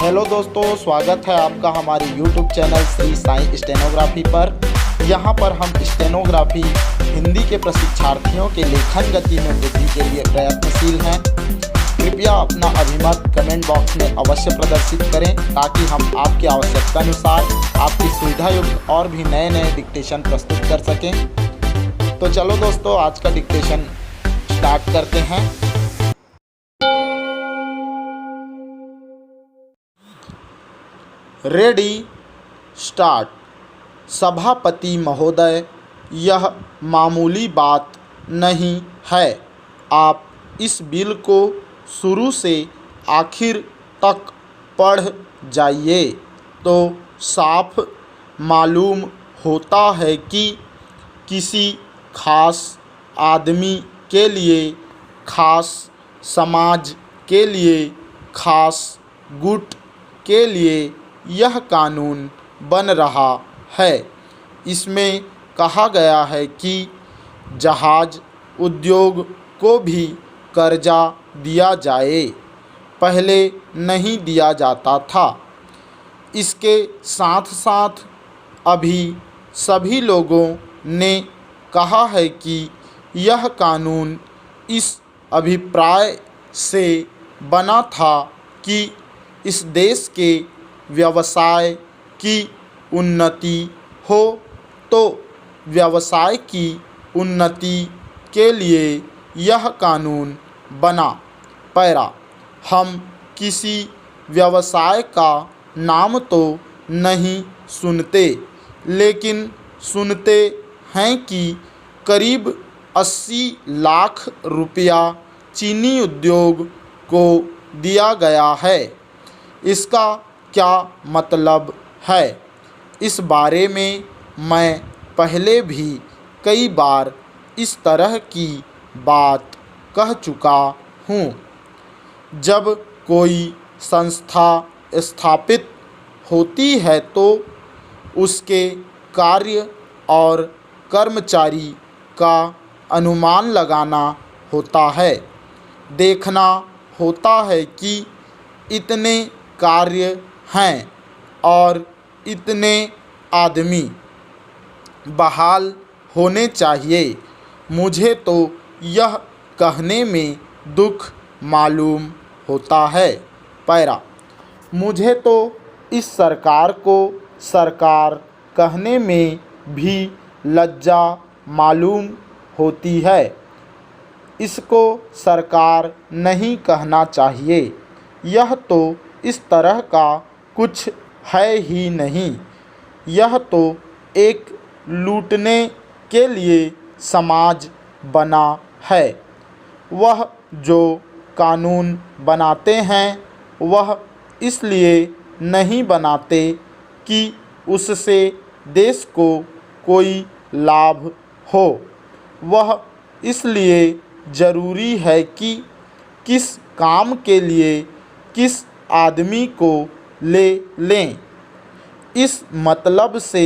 Hello दोस्तों, स्वागत है आपका हमारे YouTube channel Shri Sai stenography पर। यहां पर हम स्टेनोग्राफी हिंदी के प्रशिक्षार्थियों के लेखन गति में वृद्धि के लिए प्रयत्नशील हैं। कृपया अपना अभिमत कमेंट बॉक्स में अवश्य प्रदर्शित करें ताकि हम आपकी आवश्यकता अनुसार आपकी सुविधा युक्त और भी नए नए डिक्टेशन प्रस्तुत कर सकें। तो चलो दोस्तों, आज का डिक्टेशन स्टार्ट करते हैं। Ready, start. सभापति महोदय, यह मामूली बात नहीं है। आप इस बिल को शुरू से आखिर तक पढ़ जाइए तो साफ मालूम होता है कि किसी खास आदमी के लिए, खास समाज के लिए, खास गुट के लिए यह कानून बन रहा है। इसमें कहा गया है कि जहाज उद्योग को भी कर्जा दिया जाए, पहले नहीं दिया जाता था। इसके साथ साथ अभी सभी लोगों ने कहा है कि यह कानून इस अभिप्राय से बना था कि इस देश के व्यवसाय की उन्नति हो। तो व्यवसाय की उन्नति के लिए यह कानून बना। पैरा, हम किसी व्यवसाय का नाम तो नहीं सुनते, लेकिन सुनते हैं कि करीब 80 लाख रुपया चीनी उद्योग को दिया गया है। इसका क्या मतलब है? इस बारे में मैं पहले भी कई बार इस तरह की बात कह चुका हूँ। जब कोई संस्था स्थापित होती है तो उसके कार्य और कर्मचारी का अनुमान लगाना होता है। देखना होता है कि इतने कार्य हैं और इतने आदमी बहाल होने चाहिए। मुझे तो यह कहने में दुख मालूम होता है। पैरा, मुझे तो इस सरकार को सरकार कहने में भी लज्जा मालूम होती है। इसको सरकार नहीं कहना चाहिए। यह तो इस तरह का कुछ है ही नहीं। यह तो एक लूटने के लिए समाज बना है। वह जो कानून बनाते हैं वह इसलिए नहीं बनाते कि उससे देश को कोई लाभ हो। वह इसलिए ज़रूरी है कि किस काम के लिए किस आदमी को ले लें, इस मतलब से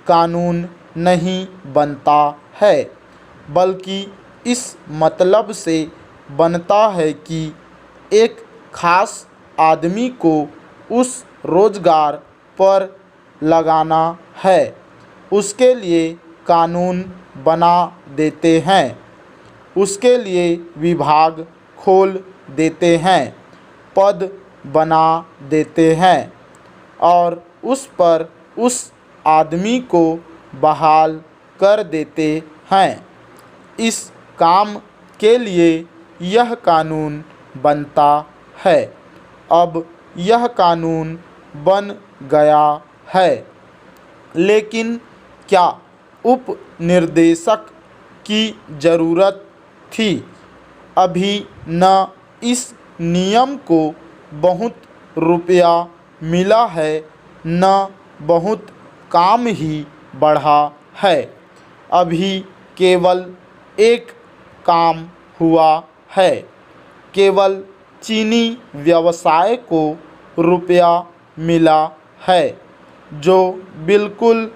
कानून नहीं बनता है, बल्कि इस मतलब से बनता है कि एक खास आदमी को उस रोज़गार पर लगाना है, उसके लिए कानून बना देते हैं, उसके लिए विभाग खोल देते हैं, पद बना देते हैं और उस पर उस आदमी को बहाल कर देते हैं। इस काम के लिए यह कानून बनता है। अब यह कानून बन गया है, लेकिन क्या उप निर्देशक की ज़रूरत थी? अभी न इस नियम को बहुत रुपया मिला है, न बहुत काम ही बढ़ा है। अभी केवल एक काम हुआ है। केवल चीनी व्यवसाय को रुपया मिला है, जो बिल्कुल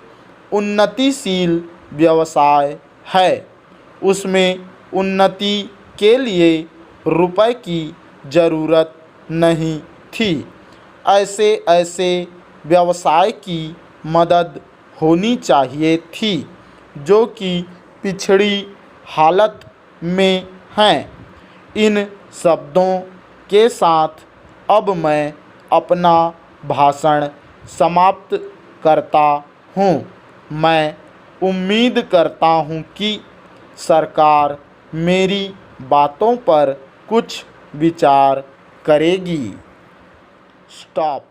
उन्नतिशील व्यवसाय है। उसमें उन्नति के लिए रुपए की ज़रूरत नहीं थी। ऐसे ऐसे व्यवसाय की मदद होनी चाहिए थी जो कि पिछड़ी हालत में हैं। इन शब्दों के साथ अब मैं अपना भाषण समाप्त करता हूँ। मैं उम्मीद करता हूँ कि सरकार मेरी बातों पर कुछ विचार करेगी। स्टॉप।